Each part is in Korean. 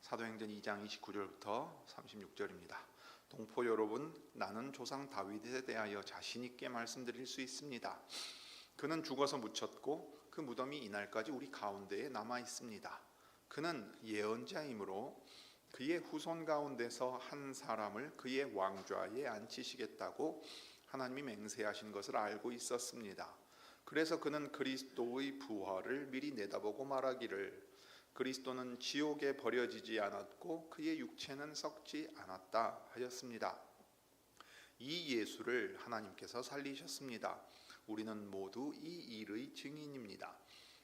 사도행전 2장 29절부터 36절입니다. 동포 여러분, 나는 조상 다윗에 대하여 자신 있게 말씀드릴 수 있습니다. 그는 죽어서 묻혔고 그 무덤이 이날까지 우리 가운데에 남아 있습니다. 그는 예언자이므로 그의 후손 가운데서 한 사람을 그의 왕좌에 앉히시겠다고 하나님이 맹세하신 것을 알고 있었습니다. 그래서 그는 그리스도의 부활을 미리 내다보고 말하기를, 그리스도는 지옥에 버려지지 않았고 그의 육체는 썩지 않았다 하였습니다. 이 예수를 하나님께서 살리셨습니다. 우리는 모두 이 일의 증인입니다.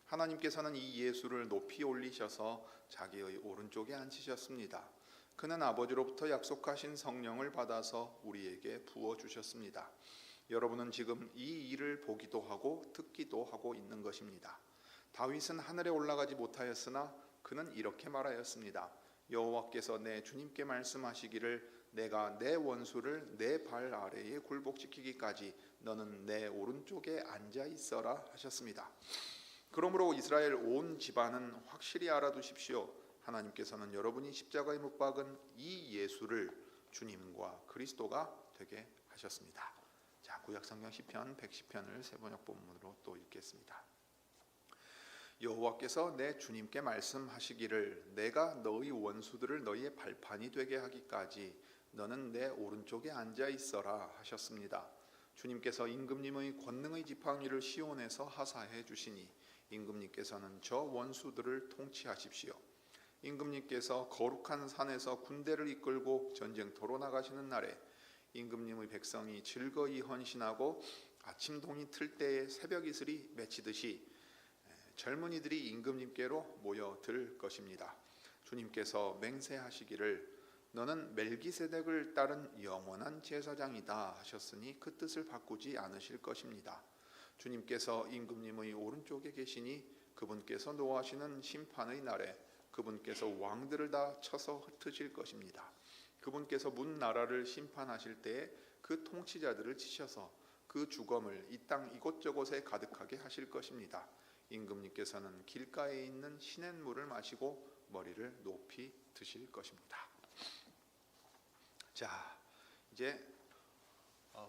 하나님께서는 이 예수를 높이 올리셔서 자기의 오른쪽에 앉히셨습니다. 그는 아버지로부터 약속하신 성령을 받아서 우리에게 부어주셨습니다. 여러분은 지금 이 일을 보기도 하고 듣기도 하고 있는 것입니다. 다윗은 하늘에 올라가지 못하였으나 그는 이렇게 말하였습니다. 여호와께서 내 주님께 말씀하시기를, 내가 내 원수를 내 발 아래에 굴복시키기까지 너는 내 오른쪽에 앉아 있어라 하셨습니다. 그러므로 이스라엘 온 집안은 확실히 알아두십시오. 하나님께서는 여러분이 십자가에 못 박은 이 예수를 주님과 그리스도가 되게 하셨습니다. 자, 구약성경 시편 110편을 세번역 본문으로 또 읽겠습니다. 여호와께서 내 주님께 말씀하시기를, 내가 너희 원수들을 너희의 발판이 되게 하기까지 너는 내 오른쪽에 앉아 있어라 하셨습니다. 주님께서 임금님의 권능의 지팡이를 시온에서 하사해 주시니 임금님께서는 저 원수들을 통치하십시오. 임금님께서 거룩한 산에서 군대를 이끌고 전쟁터로 나가시는 날에 임금님의 백성이 즐거이 헌신하고 아침 동이 틀 때에 새벽 이슬이 맺히듯이 젊은이들이 임금님께로 모여들 것입니다. 주님께서 맹세하시기를, 너는 멜기세덱을 따른 영원한 제사장이다 하셨으니 그 뜻을 바꾸지 않으실 것입니다. 주님께서 임금님의 오른쪽에 계시니 그분께서 노하시는 심판의 날에 그분께서 왕들을 다 쳐서 흩으실 것입니다. 그분께서 문 나라를 심판하실 때에 그 통치자들을 치셔서 그 주검을 이 땅 이곳저곳에 가득하게 하실 것입니다. 임금님께서는 길가에 있는 시냇물을 마시고 머리를 높이 드실 것입니다. 자, 이제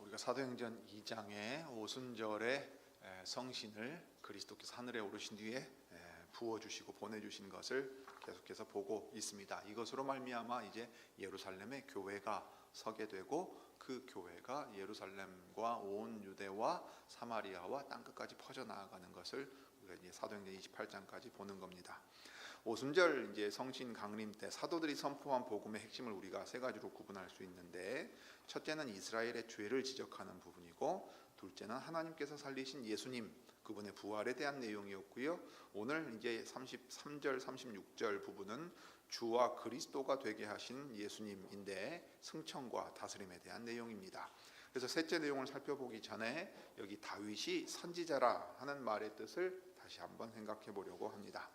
우리가 사도행전 2장의 오순절의 성신을 그리스도께서 하늘에 오르신 뒤에 부어주시고 보내주신 것을 계속해서 보고 있습니다. 이것으로 말미암아 이제 예루살렘의 교회가 서게 되고 그 교회가 예루살렘과 온 유대와 사마리아와 땅끝까지 퍼져나가는 것을 우리가 이제 사도행전 28장까지 보는 겁니다. 오순절 이제 성신 강림 때 사도들이 선포한 복음의 핵심을 우리가 세 가지로 구분할 수 있는데, 첫째는 이스라엘의 죄를 지적하는 부분이고, 둘째는 하나님께서 살리신 예수님 그분의 부활에 대한 내용이었고요. 오늘 이제 33절 36절 부분은 주와 그리스도가 되게 하신 예수님인데 승천과 다스림에 대한 내용입니다. 그래서 셋째 내용을 살펴보기 전에 여기 다윗이 선지자라 하는 말의 뜻을 다시 한번 생각해 보려고 합니다.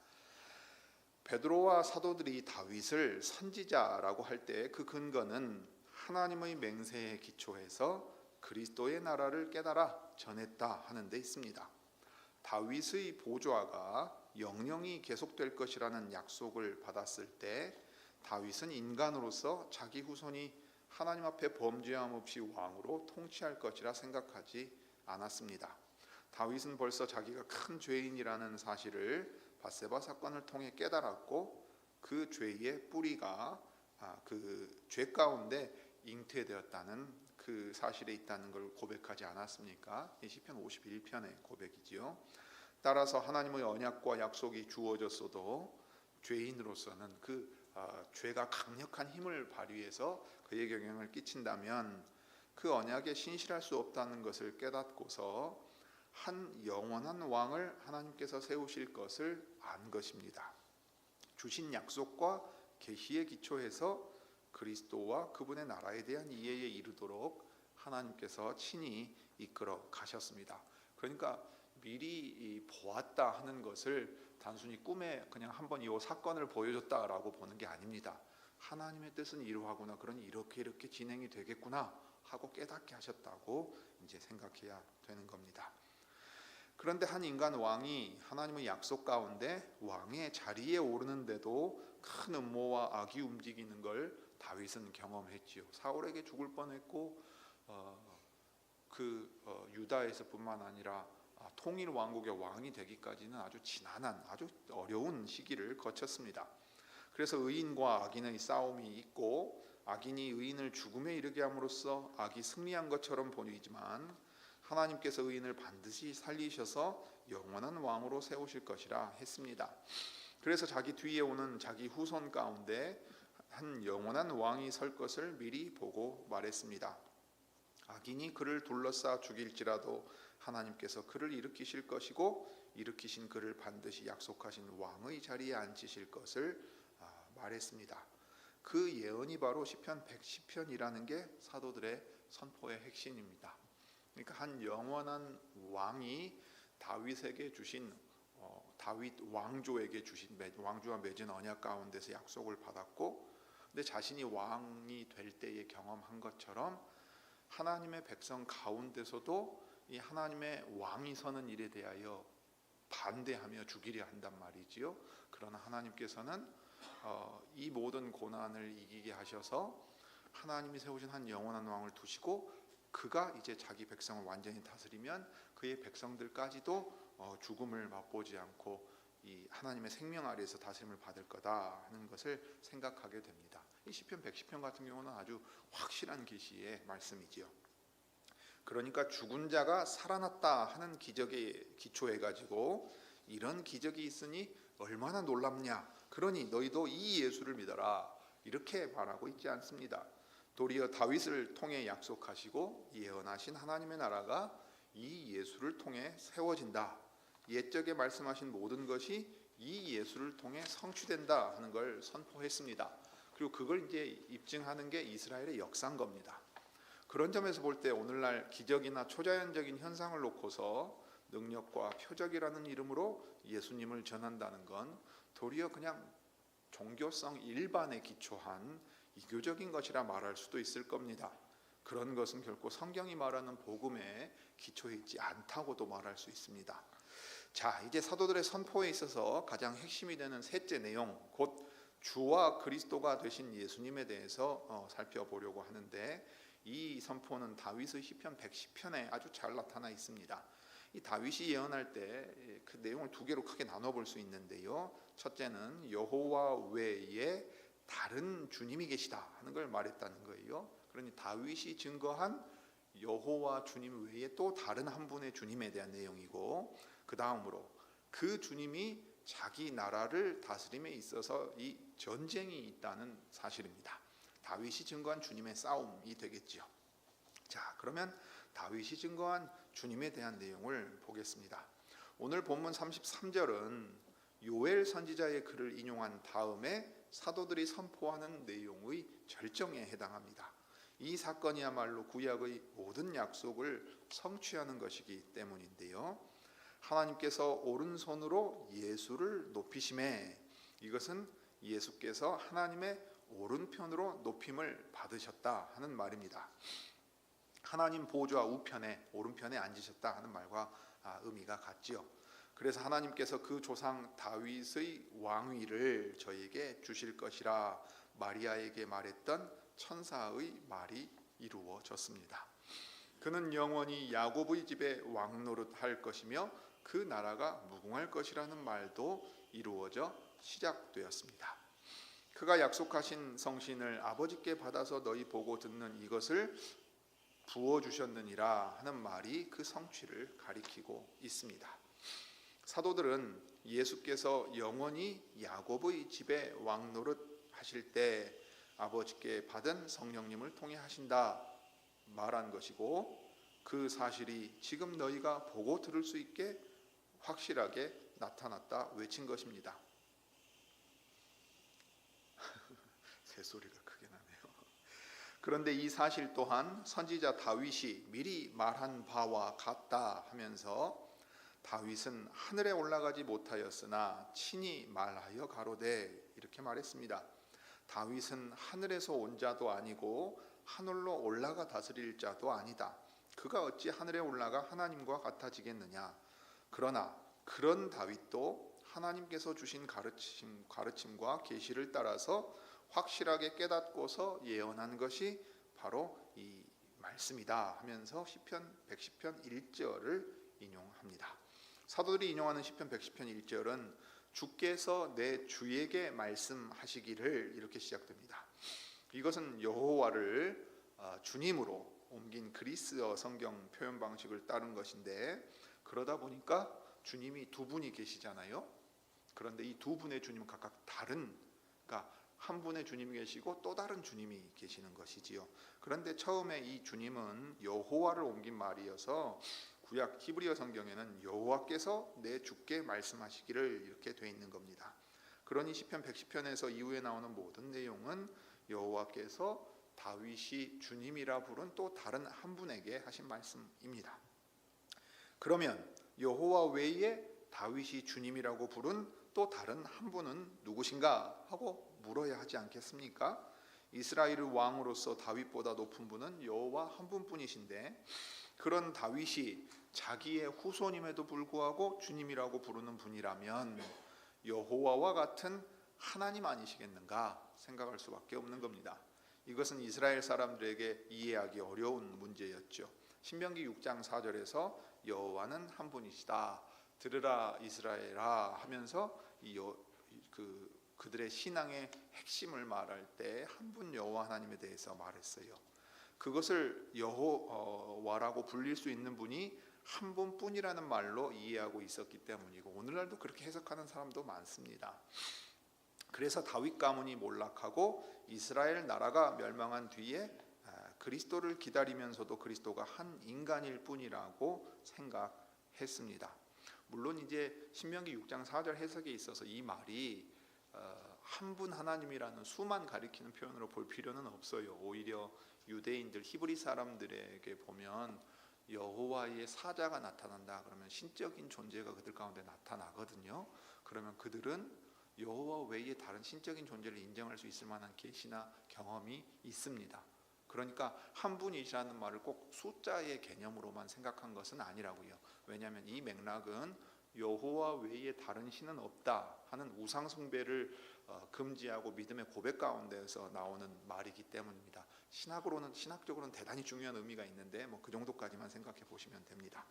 베드로와 사도들이 다윗을 선지자라고 할 때 그 근거는 하나님의 맹세에 기초해서 그리스도의 나라를 깨달아 전했다 하는 데 있습니다. 다윗의 보좌가 영영이 계속될 것이라는 약속을 받았을 때 다윗은 인간으로서 자기 후손이 하나님 앞에 범죄함 없이 왕으로 통치할 것이라 생각하지 않았습니다. 다윗은 벌써 자기가 큰 죄인이라는 사실을 밧세바 사건을 통해 깨달았고, 그 죄의 뿌리가 그 죄 가운데 잉태되었다는 그 사실에 있다는 걸 고백하지 않았습니까? 시편 51편의 고백이지요. 따라서 하나님의 언약과 약속이 주어졌어도 죄인으로서는 그 죄가 강력한 힘을 발휘해서 그에게 영향을 끼친다면 그 언약에 신실할 수 없다는 것을 깨닫고서 한 영원한 왕을 하나님께서 세우실 것을 안 것입니다. 주신 약속과 계시에 기초해서 그리스도와 그분의 나라에 대한 이해에 이르도록 하나님께서 친히 이끌어 가셨습니다. 그러니까 미리 보았다 하는 것을 단순히 꿈에 그냥 한번 이 사건을 보여줬다라고 보는 게 아닙니다. 하나님의 뜻은 이러하구나, 그러니 이렇게 진행이 되겠구나 하고 깨닫게 하셨다고 이제 생각해야 되는 겁니다. 그런데 한 인간 왕이 하나님의 약속 가운데 왕의 자리에 오르는데도 큰 음모와 악이 움직이는 걸 다윗은 경험했지요. 사울에게 죽을 뻔했고 유다에서뿐만 아니라 통일 왕국의 왕이 되기까지는 아주 지난한 아주 어려운 시기를 거쳤습니다. 그래서 의인과 악인의 싸움이 있고 악인이 의인을 죽음에 이르게 함으로써 악이 승리한 것처럼 보이지만 하나님께서 의인을 반드시 살리셔서 영원한 왕으로 세우실 것이라 했습니다. 그래서 자기 뒤에 오는 자기 후손 가운데 한 영원한 왕이 설 것을 미리 보고 말했습니다. 악인이 그를 둘러싸 죽일지라도 하나님께서 그를 일으키실 것이고 일으키신 그를 반드시 약속하신 왕의 자리에 앉히실 것을 말했습니다. 그 예언이 바로 시편 110편이라는 게 사도들의 선포의 핵심입니다. 그러니까 한 영원한 왕이 다윗에게 주신 다윗 왕조에게 주신 왕조와 맺은 언약 가운데서 약속을 받았고, 근데 자신이 왕이 될 때에 경험한 것처럼 하나님의 백성 가운데서도 이 하나님의 왕이 서는 일에 대하여 반대하며 죽이려 한단 말이지요. 그러나 하나님께서는 이 모든 고난을 이기게 하셔서 하나님이 세우신 한 영원한 왕을 두시고 그가 이제 자기 백성을 완전히 다스리면 그의 백성들까지도 죽음을 맛보지 않고 이 하나님의 생명 아래에서 다스림을 받을 거다 하는 것을 생각하게 됩니다. 이 시편 110편 같은 경우는 아주 확실한 계시의 말씀이지요. 그러니까 죽은 자가 살아났다 하는 기적에 기초해 가지고 이런 기적이 있으니 얼마나 놀랍냐, 그러니 너희도 이 예수를 믿어라, 이렇게 말하고 있지 않습니다. 도리어 다윗을 통해 약속하시고 예언하신 하나님의 나라가 이 예수를 통해 세워진다, 옛적에 말씀하신 모든 것이 이 예수를 통해 성취된다 하는 걸 선포했습니다. 그리고 그걸 이제 입증하는 게 이스라엘의 역사인 겁니다. 그런 점에서 볼 때 오늘날 기적이나 초자연적인 현상을 놓고서 능력과 표적이라는 이름으로 예수님을 전한다는 건 도리어 그냥 종교성 일반에 기초한 이교적인 것이라 말할 수도 있을 겁니다. 그런 것은 결코 성경이 말하는 복음에 기초해 있지 않다고도 말할 수 있습니다. 자, 이제 사도들의 선포에 있어서 가장 핵심이 되는 셋째 내용, 곧 주와 그리스도가 되신 예수님에 대해서 살펴보려고 하는데, 이 선포는 다윗의 시편 110편에 아주 잘 나타나 있습니다. 이 다윗이 예언할 때 그 내용을 두 개로 크게 나눠 볼 수 있는데요. 첫째는 여호와 외에 다른 주님이 계시다 하는 걸 말했다는 거예요. 그러니 다윗이 증거한 여호와 주님 외에 또 다른 한 분의 주님에 대한 내용이고, 그 다음으로 그 주님이 자기 나라를 다스림에 있어서 이 전쟁이 있다는 사실입니다. 다윗이 증거한 주님의 싸움이 되겠죠. 자, 그러면 다윗이 증거한 주님에 대한 내용을 보겠습니다. 오늘 본문 33절은 요엘 선지자의 글을 인용한 다음에 사도들이 선포하는 내용의 절정에 해당합니다. 이 사건이야말로 구약의 모든 약속을 성취하는 것이기 때문인데요. 하나님께서 오른손으로 예수를 높이심에, 이것은 예수께서 하나님의 오른편으로 높임을 받으셨다 하는 말입니다. 하나님 보좌 우편에 오른편에 앉으셨다 하는 말과 의미가 같지요. 그래서 하나님께서 그 조상 다윗의 왕위를 저에게 주실 것이라 마리아에게 말했던 천사의 말이 이루어졌습니다. 그는 영원히 야곱의 집에 왕노릇할 것이며 그 나라가 무궁할 것이라는 말도 이루어져 시작되었습니다. 그가 약속하신 성신을 아버지께 받아서 너희 보고 듣는 이것을 부어주셨느니라 하는 말이 그 성취를 가리키고 있습니다. 사도들은 예수께서 영원히 야곱의 집에 왕노릇 하실 때 아버지께 받은 성령님을 통해 하신다 말한 것이고, 그 사실이 지금 너희가 보고 들을 수 있게 확실하게 나타났다 외친 것입니다. 새소리가 크게 나네요. 그런데 이 사실 또한 선지자 다윗이 미리 말한 바와 같다 하면서 다윗은 하늘에 올라가지 못하였으나 친히 말하여 가로되, 이렇게 말했습니다. 다윗은 하늘에서 온 자도 아니고 하늘로 올라가 다스릴 자도 아니다. 그가 어찌 하늘에 올라가 하나님과 같아지겠느냐. 그러나 그런 다윗도 하나님께서 주신 가르침과 계시를 따라서 확실하게 깨닫고서 예언한 것이 바로 이 말씀이다 하면서 시편 110편 1절을 인용합니다. 사도들이 인용하는 시편 110편 1절은 주께서 내 주에게 말씀하시기를 이렇게 시작됩니다. 이것은 여호와를 주님으로 옮긴 그리스어 성경 표현 방식을 따른 것인데, 그러다 보니까 주님이 두 분이 계시잖아요. 그런데 이 두 분의 주님은 각각 다른, 그러니까 한 분의 주님이 계시고 또 다른 주님이 계시는 것이지요. 그런데 처음에 이 주님은 여호와를 옮긴 말이어서 구약 히브리어 성경에는 여호와께서 내 주께 말씀하시기를 이렇게 돼 있는 겁니다. 그러니 시편 110편에서 이후에 나오는 모든 내용은 여호와께서 다윗이 주님이라 부른 또 다른 한 분에게 하신 말씀입니다. 그러면 여호와 외에 다윗이 주님이라고 부른 또 다른 한 분은 누구신가 하고 물어야 하지 않겠습니까? 이스라엘의 왕으로서 다윗보다 높은 분은 여호와 한 분뿐이신데, 그런 다윗이 자기의 후손임에도 불구하고 주님이라고 부르는 분이라면 여호와와 같은 하나님 아니시겠는가 생각할 수밖에 없는 겁니다. 이것은 이스라엘 사람들에게 이해하기 어려운 문제였죠. 신명기 6장 4절에서 여호와는 한 분이시다, 들으라 이스라엘아 하면서 그들의 신앙의 핵심을 말할 때 한 분 여호와 하나님에 대해서 말했어요. 그것을 여호와라고 불릴 수 있는 분이 한 분뿐이라는 말로 이해하고 있었기 때문이고, 오늘날도 그렇게 해석하는 사람도 많습니다. 그래서 다윗 가문이 몰락하고 이스라엘 나라가 멸망한 뒤에 그리스도를 기다리면서도 그리스도가 한 인간일 뿐이라고 생각했습니다. 물론 이제 신명기 6장 4절 해석에 있어서 이 말이 한 분 하나님이라는 수만 가리키는 표현으로 볼 필요는 없어요. 오히려 유대인들, 히브리 사람들에게 보면 여호와의 사자가 나타난다 그러면 신적인 존재가 그들 가운데 나타나거든요. 그러면 그들은 여호와 외에 다른 신적인 존재를 인정할 수 있을 만한 계시나 경험이 있습니다. 그러니까 한 분이시라는 말을 꼭 숫자의 개념으로만 생각한 것은 아니라고요. 왜냐하면 이 맥락은 여호와 외에 다른 신은 없다 하는 우상 숭배를 금지하고 믿음의 고백 가운데에서 나오는 말이기 때문입니다. 신학적으로는 대단히 중요한 의미가 있는데 그 정도까지만 생각해 보시면 됩니다.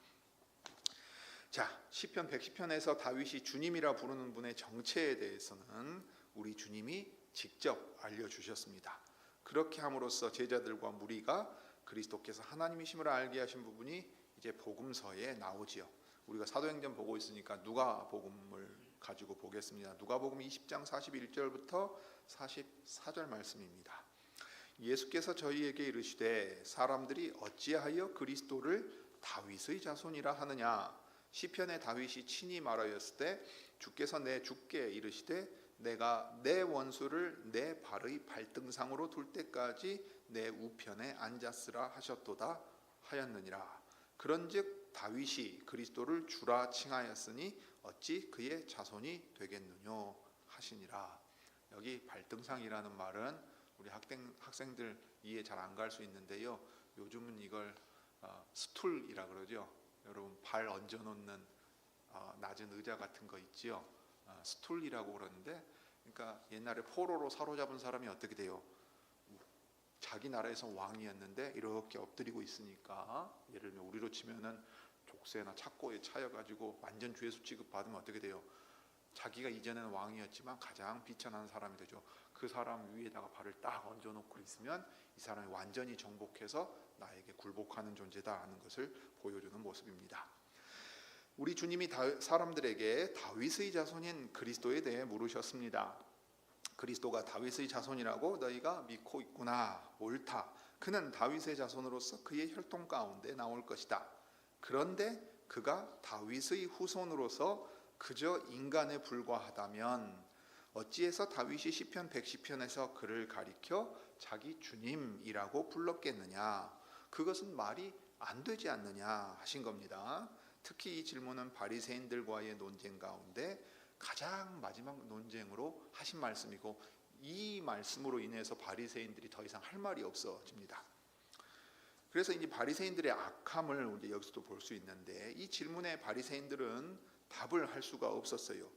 자, 시편 110편에서 다윗이 주님이라 부르는 분의 정체에 대해서는 우리 주님이 직접 알려주셨습니다. 그렇게 함으로써 제자들과 무리가 그리스도께서 하나님이심을 알게 하신 부분이 이제 복음서에 나오지요. 우리가 사도행전 보고 있으니까 누가복음을 가지고 보겠습니다. 누가복음 20장 41절부터 44절 말씀입니다. 예수께서 저희에게 이르시되 사람들이 어찌하여 그리스도를 다윗의 자손이라 하느냐. 시편에 다윗이 친히 말하였을 때 주께서 내 주께 이르시되 내가 내 원수를 내 발의 발등상으로 둘 때까지 내 우편에 앉았으라 하셨도다 하였느니라. 그런즉 다윗이 그리스도를 주라 칭하였으니 어찌 그의 자손이 되겠느냐 하시니라. 여기 발등상이라는 말은 우리 학생들 이해 잘 안 갈 수 있는데요. 요즘은 이걸 스툴이라 그러죠. 여러분 발 얹어놓는 낮은 의자 같은 거 있지요. 스툴이라고 그러는데, 그러니까 옛날에 포로로 사로잡은 사람이 어떻게 돼요? 자기 나라에서 왕이었는데 이렇게 엎드리고 있으니까, 예를 들면 우리로 치면은 족쇄나 착고에 차여가지고 완전 죄수 취급 받으면 어떻게 돼요? 자기가 이전에는 왕이었지만 가장 비천한 사람이 되죠. 그 사람 위에다가 발을 딱 얹어놓고 있으면 이 사람이 완전히 정복해서 나에게 굴복하는 존재다 하는 것을 보여주는 모습입니다. 우리 주님이 사람들에게 다윗의 자손인 그리스도에 대해 물으셨습니다. 그리스도가 다윗의 자손이라고 너희가 믿고 있구나. 옳다. 그는 다윗의 자손으로서 그의 혈통 가운데 나올 것이다. 그런데 그가 다윗의 후손으로서 그저 인간에 불과하다면 어찌해서 다윗이 시편 110편에서 그를 가리켜 자기 주님이라고 불렀겠느냐. 그것은 말이 안 되지 않느냐 하신 겁니다. 특히 이 질문은 바리새인들과의 논쟁 가운데 가장 마지막 논쟁으로 하신 말씀이고, 이 말씀으로 인해서 바리새인들이 더 이상 할 말이 없어집니다. 그래서 이제 바리새인들의 악함을 이제 여기서도 볼 수 있는데, 이 질문에 바리새인들은 답을 할 수가 없었어요.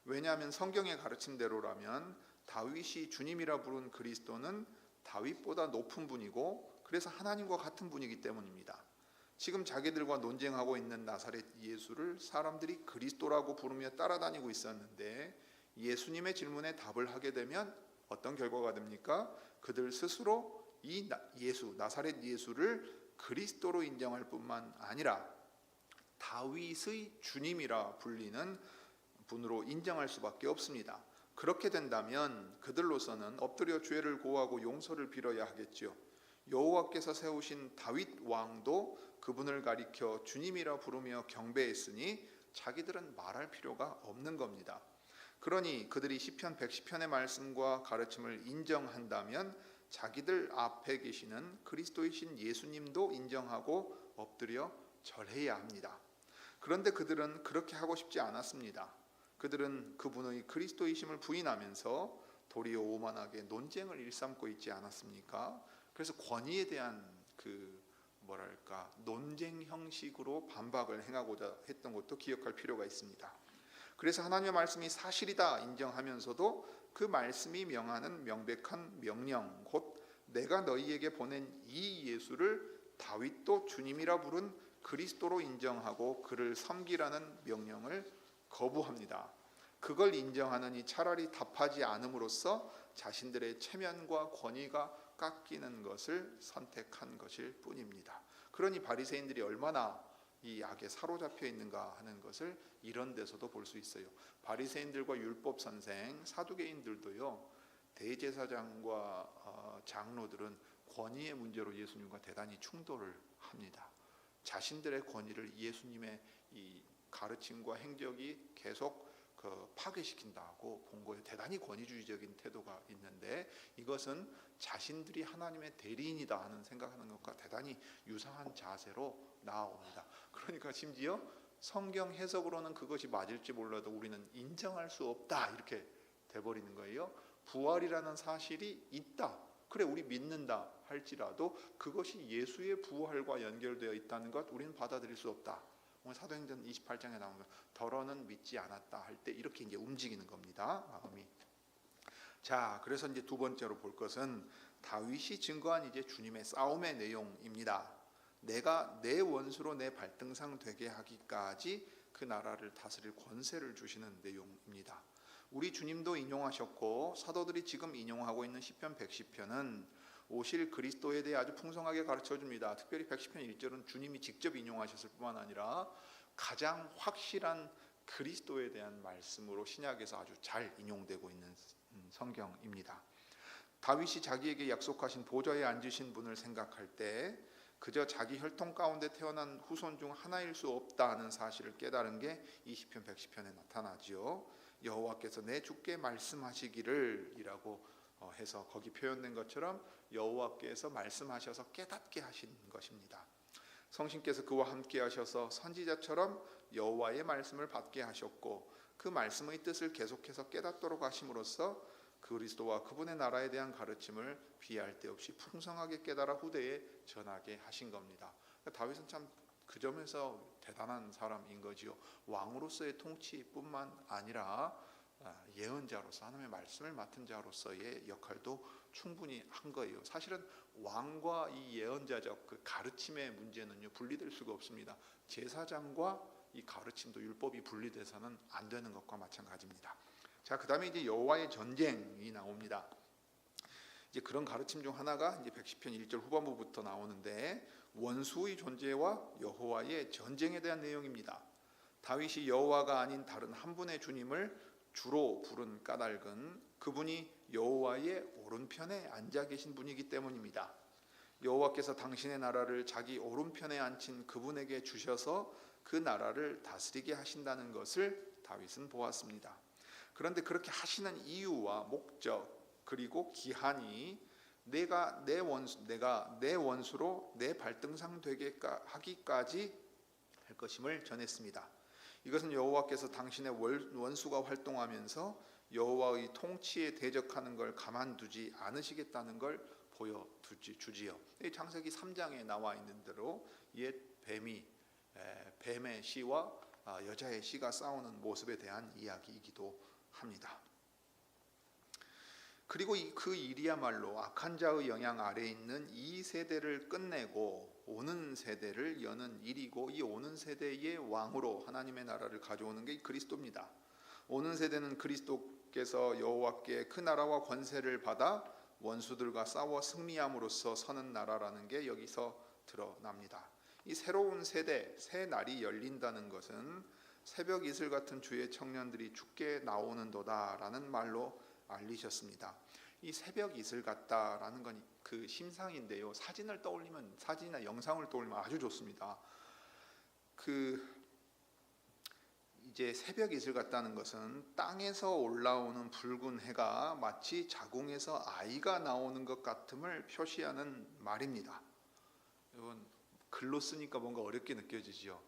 왜냐하면 성경의 가르침대로라면 다윗이 주님이라 부른 그리스도는 다윗보다 높은 분이고 그래서 하나님과 같은 분이기 때문입니다. 지금 자기들과 논쟁하고 있는 나사렛 예수를 사람들이 그리스도라고 부르며 따라다니고 있었는데 예수님의 질문에 답을 하게 되면 어떤 결과가 됩니까? 그들 스스로 이 나사렛 예수를 그리스도로 인정할 뿐만 아니라 다윗의 주님이라 불리는 분으로 인정할 수밖에 없습니다. 그렇게 된다면 그들로서는 엎드려 죄를 고하고 용서를 빌어야 하겠지요. 여호와께서 세우신 다윗 왕도 그분을 가리켜 주님이라 부르며 경배했으니 자기들은 말할 필요가 없는 겁니다. 그러니 그들이 시편 110편의 말씀과 가르침을 인정한다면 자기들 앞에 계시는 그리스도이신 예수님도 인정하고 엎드려 절해야 합니다. 그런데 그들은 그렇게 하고 싶지 않았습니다. 그들은 그분의 그리스도이심을 부인하면서 도리어 오만하게 논쟁을 일삼고 있지 않았습니까? 그래서 권위에 대한 논쟁 형식으로 반박을 행하고자 했던 것도 기억할 필요가 있습니다. 그래서 하나님의 말씀이 사실이다 인정하면서도 그 말씀이 명하는 명백한 명령, 곧 내가 너희에게 보낸 이 예수를 다윗도 주님이라 부른 그리스도로 인정하고 그를 섬기라는 명령을 거부합니다. 그걸 인정하느니 차라리 답하지 않음으로써 자신들의 체면과 권위가 깎이는 것을 선택한 것일 뿐입니다. 그러니 바리새인들이 얼마나 이 악에 사로잡혀 있는가 하는 것을 이런 데서도 볼 수 있어요. 바리새인들과 율법 선생, 사두개인들도요, 대제사장과 장로들은 권위의 문제로 예수님과 대단히 충돌을 합니다. 자신들의 권위를 예수님의 이 가르침과 행적이 계속 파괴시킨다고 본 거예요. 대단히 권위주의적인 태도가 있는데 이것은 자신들이 하나님의 대리인이다 하는 생각하는 것과 대단히 유사한 자세로 나옵니다. 그러니까 심지어 성경 해석으로는 그것이 맞을지 몰라도 우리는 인정할 수 없다 이렇게 돼버리는 거예요. 부활이라는 사실이 있다. 그래 우리 믿는다 할지라도 그것이 예수의 부활과 연결되어 있다는 것 우리는 받아들일 수 없다. 오늘 사도행전 28장에 나오는 더러는 믿지 않았다 할 때 이렇게 이제 움직이는 겁니다. 마음이. 자, 그래서 이제 두 번째로 볼 것은 다윗이 증거한 이제 주님의 싸움의 내용입니다. 내가 내 원수로 내 발등상 되게 하기까지 그 나라를 다스릴 권세를 주시는 내용입니다. 우리 주님도 인용하셨고 사도들이 지금 인용하고 있는 시편 110편은 오실 그리스도에 대해 아주 풍성하게 가르쳐줍니다. 특별히 110편 1절은 주님이 직접 인용하셨을 뿐만 아니라 가장 확실한 그리스도에 대한 말씀으로 신약에서 아주 잘 인용되고 있는 성경입니다. 다윗이 자기에게 약속하신 보좌에 앉으신 분을 생각할 때 그저 자기 혈통 가운데 태어난 후손 중 하나일 수 없다는 사실을 깨달은 게 이 시편 110편에 나타나지요. 여호와께서 내 주께 말씀하시기를 이라고 해서 거기 표현된 것처럼 여호와께서 말씀하셔서 깨닫게 하신 것입니다. 성신께서 그와 함께 하셔서 선지자처럼 여호와의 말씀을 받게 하셨고 그 말씀의 뜻을 계속해서 깨닫도록 하심으로써 그리스도와 그분의 나라에 대한 가르침을 비할 데 없이 풍성하게 깨달아 후대에 전하게 하신 겁니다. 다윗은 참 그 점에서 대단한 사람인 거지요. 왕으로서의 통치뿐만 아니라 예언자로서 하나님의 말씀을 맡은 자로서의 역할도 충분히 한 거예요. 사실은 왕과 이 예언자적 그 가르침의 문제는요 분리될 수가 없습니다. 제사장과 이 가르침도 율법이 분리돼서는 안 되는 것과 마찬가지입니다. 자, 그다음에 이제 여호와의 전쟁이 나옵니다. 이제 그런 가르침 중 하나가 이제 110편 1절 후반부부터 나오는데 원수의 존재와 여호와의 전쟁에 대한 내용입니다. 다윗이 여호와가 아닌 다른 한 분의 주님을 주로 부른 까닭은 그분이 여호와의 오른편에 앉아 계신 분이기 때문입니다. 여호와께서 당신의 나라를 자기 오른편에 앉힌 그분에게 주셔서 그 나라를 다스리게 하신다는 것을 다윗은 보았습니다. 그런데 그렇게 하시는 이유와 목적 그리고 기한이 내가 내 원수로 내 발등상 되게 하기까지 할 것임을 전했습니다. 이것은 여호와께서 당신의 원수가 활동하면서 여호와의 통치에 대적하는 걸 가만두지 않으시겠다는 걸 보여주지요. 창세기 3장에 나와 있는 대로 옛 뱀의 씨와 여자의 씨가 싸우는 모습에 대한 이야기이기도 합니다. 그리고 그 일이야말로 악한 자의 영향 아래에 있는 이 세대를 끝내고 오는 세대를 여는 일이고, 이 오는 세대의 왕으로 하나님의 나라를 가져오는 게 그리스도입니다. 오는 세대는 그리스도께서 여호와께 그 나라와 권세를 받아 원수들과 싸워 승리함으로써 서는 나라라는 게 여기서 드러납니다. 이 새로운 세대, 새 날이 열린다는 것은 새벽 이슬 같은 주의 청년들이 죽게 나오는도다라는 말로 알리셨습니다. 이 새벽 이슬 같다라는 건 그 심상인데요. 사진을 떠올리면, 사진이나 영상을 떠올리면 아주 좋습니다. 이제 새벽 이슬 같다는 것은 땅에서 올라오는 붉은 해가 마치 자궁에서 아이가 나오는 것 같음을 표시하는 말입니다. 이건 글로 쓰니까 뭔가 어렵게 느껴지지요.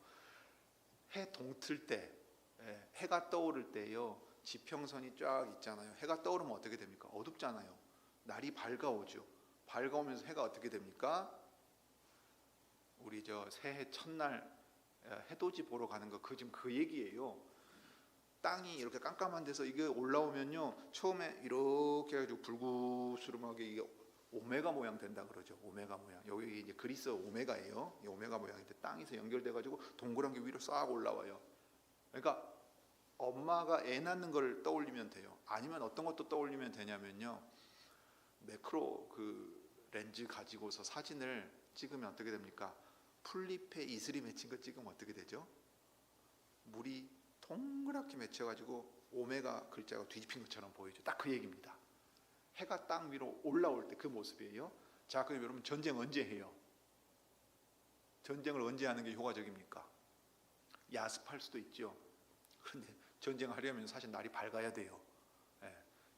해 동틀 때, 해가 떠오를 때요, 지평선이 쫙 있잖아요. 해가 떠오르면 어떻게 됩니까? 어둡잖아요. 날이 밝아오죠. 밝아오면서 해가 어떻게 됩니까? 우리 새해 첫날 해돋이 보러 가는 거, 지금 그 얘기예요. 땅이 이렇게 깜깜한 데서 이게 올라오면요, 처음에 이렇게 해가지고 불구스름하게 이게 오메가 모양 된다 그러죠. 오메가 모양. 여기 이제 그리스 오메가예요. 이 오메가 모양인데 땅에서 연결돼가지고 동그란 게 위로 싹 올라와요. 그러니까 엄마가 애 낳는 걸 떠올리면 돼요. 아니면 어떤 것도 떠올리면 되냐면요, 매크로 렌즈 가지고서 사진을 찍으면 어떻게 됩니까? 풀잎에 이슬이 맺힌 거 찍으면 어떻게 되죠? 물이 동그랗게 맺혀가지고 오메가 글자가 뒤집힌 것처럼 보이죠. 딱 그 얘기입니다. 해가 땅 위로 올라올 때 그 모습이에요. 자, 그럼 여러분, 전쟁 언제 해요? 전쟁을 언제 하는 게 효과적입니까? 야습할 수도 있죠. 그런데 전쟁하려면 사실 날이 밝아야 돼요.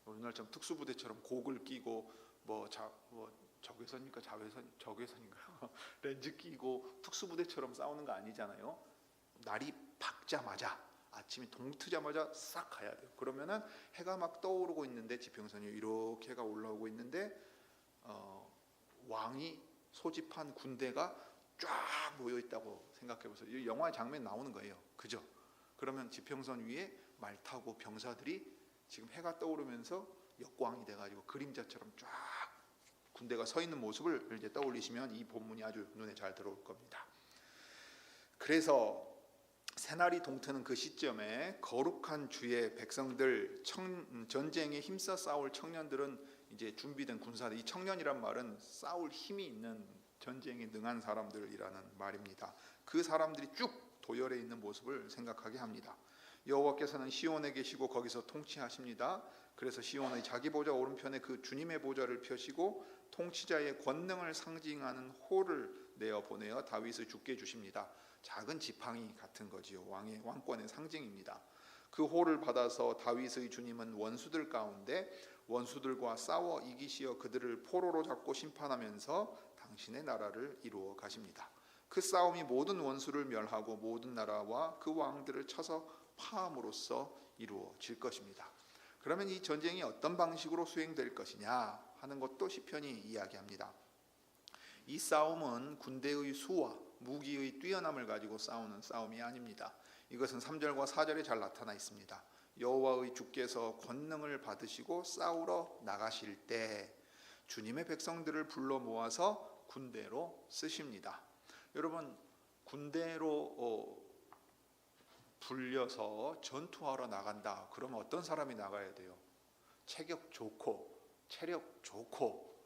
오늘날처럼 특수부대처럼 곡을 끼고 적외선인가 적외선인가 렌즈 끼고 특수부대처럼 싸우는 거 아니잖아요. 날이 밝자마자, 아침이 동트자마자 싹 가야 돼요. 그러면은 해가 막 떠오르고 있는데, 지평선이 이렇게 해가 올라오고 있는데 왕이 소집한 군대가 쫙 모여 있다고 생각해 보세요. 이 영화의 장면 나오는 거예요. 그죠? 그러면 지평선 위에 말 타고 병사들이 지금 해가 떠오르면서 역광이 돼가지고 그림자처럼 쫙 군대가 서 있는 모습을 이제 떠올리시면 이 본문이 아주 눈에 잘 들어올 겁니다. 그래서 새날이 동트는 그 시점에 거룩한 주의 백성들, 전쟁에 힘써 싸울 청년들은 이제 준비된 군사들, 이 청년이란 말은 싸울 힘이 있는, 전쟁에 능한 사람들이라는 말입니다. 그 사람들이 쭉 도열해 있는 모습을 생각하게 합니다. 여호와께서는 시온에 계시고 거기서 통치하십니다. 그래서 시온의 자기 보좌 오른편에 그 주님의 보좌를 펴시고 통치자의 권능을 상징하는 호를 내어 보내어 다윗을 죽게 해주십니다. 작은 지팡이 같은 거지요. 왕권의 상징입니다. 그 호를 받아서 다윗의 주님은 원수들 가운데 원수들과 싸워 이기시어 그들을 포로로 잡고 심판하면서 당신의 나라를 이루어 가십니다. 그 싸움이 모든 원수를 멸하고 모든 나라와 그 왕들을 쳐서 파함으로써 이루어질 것입니다. 그러면 이 전쟁이 어떤 방식으로 수행될 것이냐 하는 것도 시편이 이야기합니다. 이 싸움은 군대의 수와 무기의 뛰어남을 가지고 싸우는 싸움이 아닙니다. 이것은 3절과 4절에 잘 나타나 있습니다. 여호와의 주께서 권능을 받으시고 싸우러 나가실 때 주님의 백성들을 불러 모아서 군대로 쓰십니다. 여러분, 군대로 불려서 전투하러 나간다. 그러면 어떤 사람이 나가야 돼요? 체격 좋고 체력 좋고,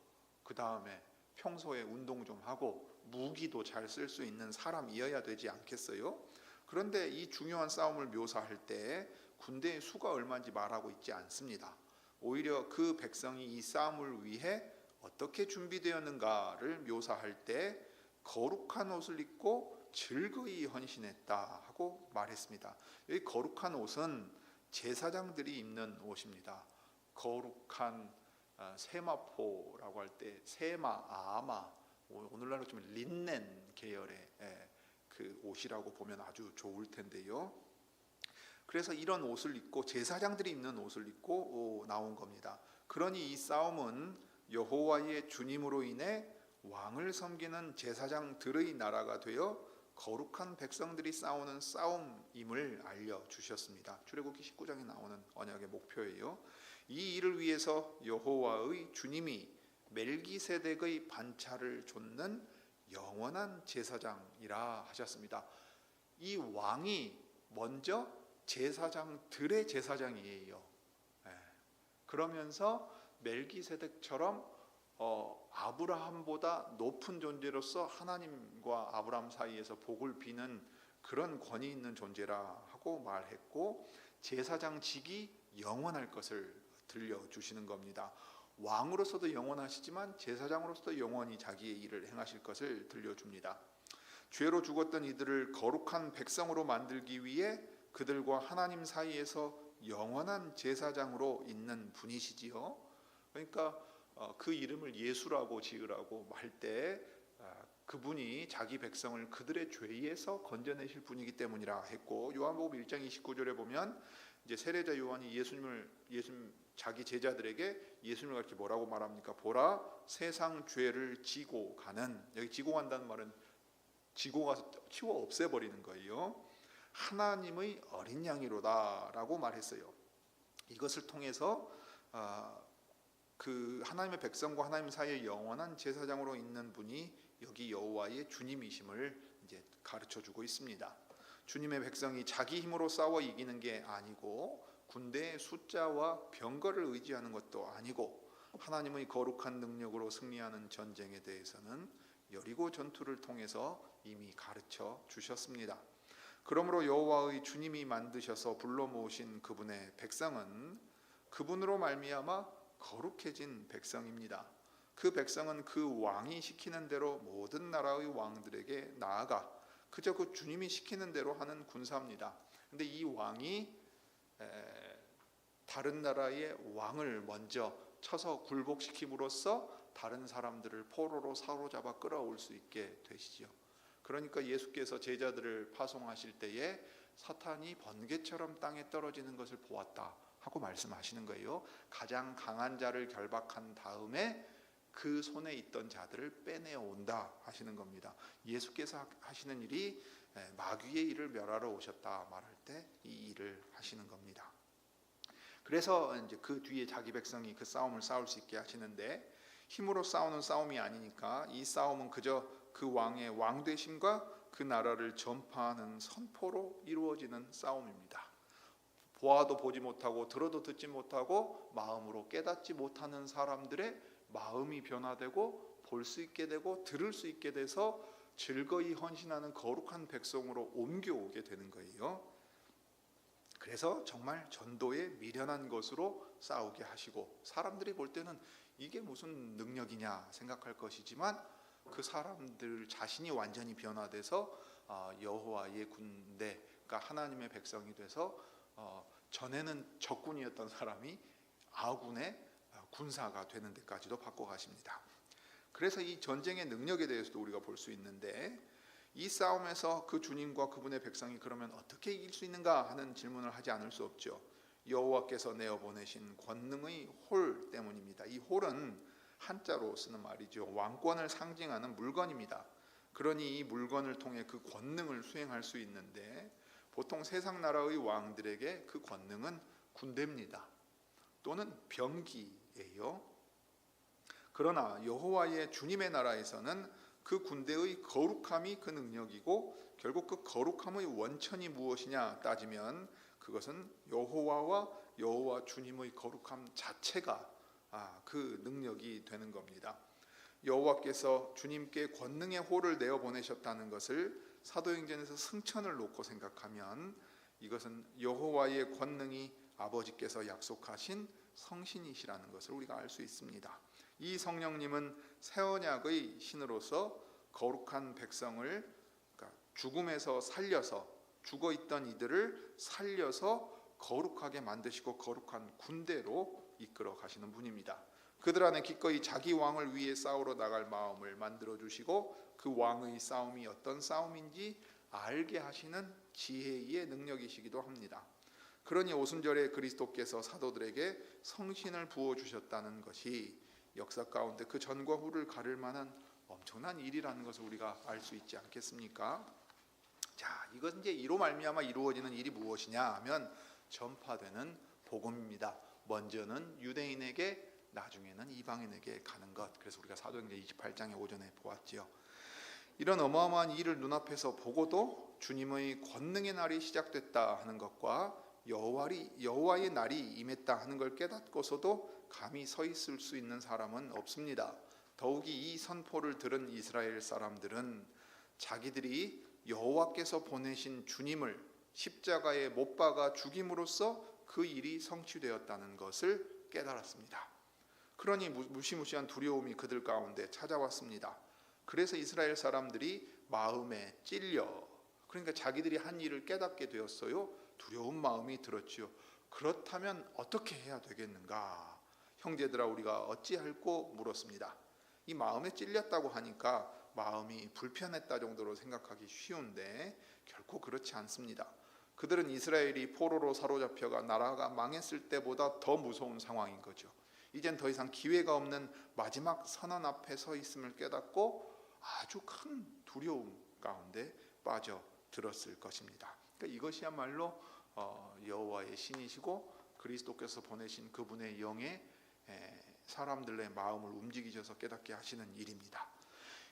그 다음에 평소에 운동 좀 하고 무기도 잘 쓸 수 있는 사람이어야 되지 않겠어요? 그런데 이 중요한 싸움을 묘사할 때 군대의 수가 얼마인지 말하고 있지 않습니다. 오히려 그 백성이 이 싸움을 위해 어떻게 준비되었는가를 묘사할 때 거룩한 옷을 입고 즐거이 헌신했다 하고 말했습니다. 이 거룩한 옷은 제사장들이 입는 옷입니다. 거룩한 세마포라고 할 때 세마, 아마, 오늘날로 치면 린넨 계열의 그 옷이라고 보면 아주 좋을 텐데요. 그래서 이런 옷을 입고 제사장들이 입는 옷을 입고 나온 겁니다. 그러니 이 싸움은 여호와의 주님으로 인해 왕을 섬기는 제사장들의 나라가 되어 거룩한 백성들이 싸우는 싸움임을 알려주셨습니다. 출애굽기 19장에 나오는 언약의 목표예요. 이 일을 위해서 여호와의 주님이 멜기세덱의 반차를 좇는 영원한 제사장이라 하셨습니다. 이 왕이 먼저 제사장들의 제사장이에요. 그러면서 멜기세덱처럼 아브라함보다 높은 존재로서 하나님과 아브라함 사이에서 복을 비는 그런 권위 있는 존재라 하고 말했고, 제사장직이 영원할 것을 들려주시는 겁니다. 왕으로서도 영원하시지만 제사장으로서도 영원히 자기의 일을 행하실 것을 들려줍니다. 죄로 죽었던 이들을 거룩한 백성으로 만들기 위해 그들과 하나님 사이에서 영원한 제사장으로 있는 분이시지요. 그러니까 그 이름을 예수라고 지으라고 할 때 그분이 자기 백성을 그들의 죄에서 건져내실 분이기 때문이라 했고, 요한복음 1장 29절에 보면 이제 세례자 요한이 예수님 자기 제자들에게 예수님을 가르쳐 뭐라고 말합니까? 보라, 세상 죄를 지고 가는, 여기 지고 간다는 말은 지고 가서 치워 없애버리는 거예요. 하나님의 어린 양이로다라고 말했어요. 이것을 통해서 그 하나님의 백성과 하나님 사이의 영원한 제사장으로 있는 분이 여기 여호와의 주님이심을 이제 가르쳐주고 있습니다. 주님의 백성이 자기 힘으로 싸워 이기는 게 아니고, 군대의 숫자와 병거를 의지하는 것도 아니고, 하나님의 거룩한 능력으로 승리하는 전쟁에 대해서는 여리고 전투를 통해서 이미 가르쳐 주셨습니다. 그러므로 여호와의 주님이 만드셔서 불러 모으신 그분의 백성은 그분으로 말미암아 거룩해진 백성입니다. 그 백성은 그 왕이 시키는 대로 모든 나라의 왕들에게 나아가 그저 그 주님이 시키는 대로 하는 군사입니다. 근데 이 왕이 다른 나라의 왕을 먼저 쳐서 굴복시킴으로써 다른 사람들을 포로로 사로잡아 끌어올 수 있게 되시죠. 그러니까 예수께서 제자들을 파송하실 때에 사탄이 번개처럼 땅에 떨어지는 것을 보았다 하고 말씀하시는 거예요. 가장 강한 자를 결박한 다음에 그 손에 있던 자들을 빼내어 온다 하시는 겁니다. 예수께서 하시는 일이 마귀의 일을 멸하러 오셨다 말할 때 이 일을 하시는 겁니다. 그래서 이제 그 뒤에 자기 백성이 그 싸움을 싸울 수 있게 하시는데, 힘으로 싸우는 싸움이 아니니까 이 싸움은 그저 그 왕의 왕되심과 그 나라를 전파하는 선포로 이루어지는 싸움입니다. 보아도 보지 못하고 들어도 듣지 못하고 마음으로 깨닫지 못하는 사람들의 마음이 변화되고 볼 수 있게 되고 들을 수 있게 돼서 즐거이 헌신하는 거룩한 백성으로 옮겨오게 되는 거예요. 그래서 정말 전도에 미련한 것으로 싸우게 하시고, 사람들이 볼 때는 이게 무슨 능력이냐 생각할 것이지만 그 사람들 자신이 완전히 변화돼서 여호와의 군대가 하나님의 백성이 돼서 전에는 적군이었던 사람이 아군의 군사가 되는 데까지도 바꿔가십니다. 그래서 이 전쟁의 능력에 대해서도 우리가 볼 수 있는데, 이 싸움에서 그 주님과 그분의 백성이 그러면 어떻게 이길 수 있는가 하는 질문을 하지 않을 수 없죠. 여호와께서 내어보내신 권능의 홀 때문입니다. 이 홀은 한자로 쓰는 말이죠. 왕권을 상징하는 물건입니다. 그러니 이 물건을 통해 그 권능을 수행할 수 있는데, 보통 세상 나라의 왕들에게 그 권능은 군대입니다. 또는 병기예요. 그러나 여호와의 주님의 나라에서는 그 군대의 거룩함이 그 능력이고, 결국 그 거룩함의 원천이 무엇이냐 따지면 그것은 여호와와 여호와 주님의 거룩함 자체가 그 능력이 되는 겁니다. 여호와께서 주님께 권능의 홀을 내어 보내셨다는 것을 사도행전에서 승천을 놓고 생각하면 이것은 여호와의 권능이 아버지께서 약속하신 성신이시라는 것을 우리가 알 수 있습니다. 이 성령님은 새 언약의 신으로서 거룩한 백성을, 그러니까 죽음에서 살려서 죽어있던 이들을 살려서 거룩하게 만드시고 거룩한 군대로 이끌어 가시는 분입니다. 그들 안에 기꺼이 자기 왕을 위해 싸우러 나갈 마음을 만들어 주시고, 그 왕의 싸움이 어떤 싸움인지 알게 하시는 지혜의 능력이시기도 합니다. 그러니 오순절에 그리스도께서 사도들에게 성신을 부어 주셨다는 것이 역사 가운데 그 전과 후를 가를 만한 엄청난 일이라는 것을 우리가 알 수 있지 않겠습니까? 이건 이제 이로 말미암아 이루어지는 일이 무엇이냐 하면 전파되는 복음입니다. 먼저는 유대인에게, 나중에는 이방인에게 가는 것. 그래서 우리가 사도행전 28장에 오전에 보았지요. 이런 어마어마한 일을 눈앞에서 보고도 주님의 권능의 날이 시작됐다 하는 것과 여호와의 날이 임했다 하는 걸 깨닫고서도 감히 서 있을 수 있는 사람은 없습니다. 더욱이 이 선포를 들은 이스라엘 사람들은 자기들이 여호와께서 보내신 주님을 십자가에 못 박아 죽임으로써 그 일이 성취되었다는 것을 깨달았습니다. 그러니 무시무시한 두려움이 그들 가운데 찾아왔습니다. 그래서 이스라엘 사람들이 마음에 찔려, 그러니까 자기들이 한 일을 깨닫게 되었어요. 두려운 마음이 들었지요. 그렇다면 어떻게 해야 되겠는가? 형제들아, 우리가 어찌할꼬 물었습니다. 이 마음에 찔렸다고 하니까 마음이 불편했다 정도로 생각하기 쉬운데 결코 그렇지 않습니다. 그들은 이스라엘이 포로로 사로잡혀가 나라가 망했을 때보다 더 무서운 상황인 거죠. 이젠 더 이상 기회가 없는 마지막 선언 앞에 서 있음을 깨닫고 아주 큰 두려움 가운데 빠져들었을 것입니다. 그러니까 이것이야말로 여호와의 신이시고 그리스도께서 보내신 그분의 영에 사람들의 마음을 움직이셔서 깨닫게 하시는 일입니다.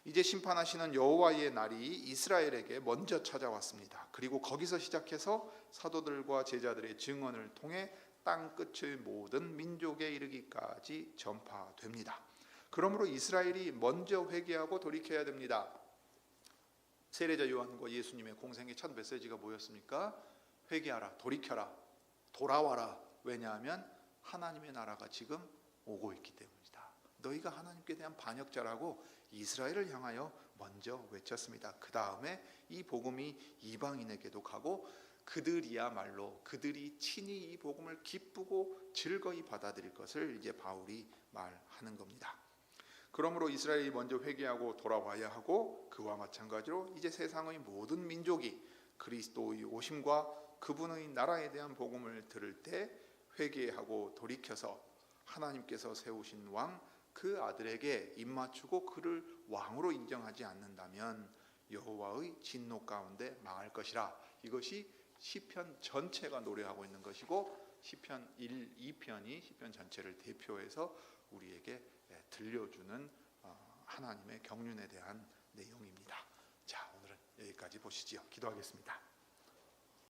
이제 심판하시는 여호와의 날이 이스라엘에게 먼저 찾아왔습니다. 그리고 거기서 시작해서 사도들과 제자들의 증언을 통해 땅 끝의 모든 민족에 이르기까지 전파됩니다. 그러므로 이스라엘이 먼저 회개하고 돌이켜야 됩니다. 세례자 요한과 예수님의 공생의 첫 메시지가 뭐였습니까? 회개하라, 돌이켜라, 돌아와라. 왜냐하면 하나님의 나라가 지금 오고 있기 때문이다. 너희가 하나님께 대한 반역자라고 이스라엘을 향하여 먼저 외쳤습니다. 그 다음에 이 복음이 이방인에게도 가고 그들이야말로 그들이 친히 이 복음을 기쁘고 즐거이 받아들일 것을 이제 바울이 말하는 겁니다. 그러므로 이스라엘이 먼저 회개하고 돌아와야 하고 그와 마찬가지로 이제 세상의 모든 민족이 그리스도의 오심과 그분의 나라에 대한 복음을 들을 때 회개하고 돌이켜서 하나님께서 세우신 왕 그 아들에게 입맞추고 그를 왕으로 인정하지 않는다면 여호와의 진노 가운데 망할 것이라. 이것이 시편 전체가 노래하고 있는 것이고 시편 1, 2편이 시편 전체를 대표해서 우리에게 들려주는 하나님의 경륜에 대한 내용입니다. 자, 오늘은 여기까지 보시지요. 기도하겠습니다.